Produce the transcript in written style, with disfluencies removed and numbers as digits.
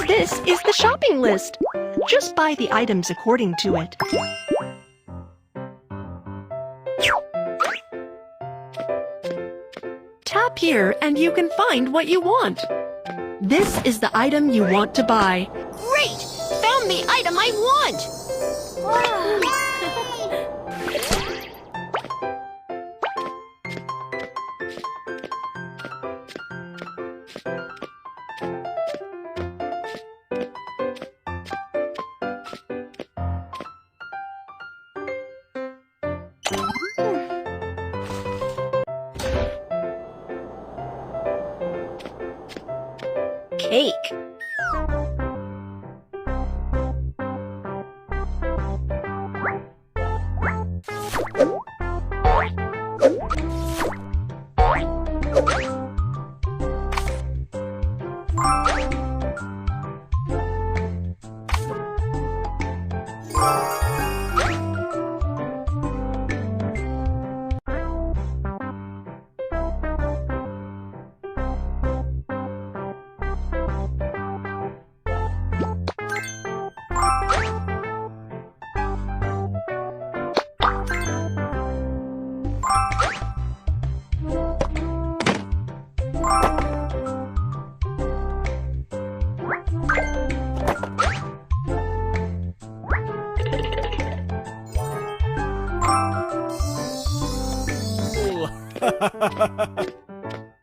This is the shopping list. Just buy the items according to it. Tap here and you can find what you want. This is the item you want to buy. Great! Found the item I want! Cake.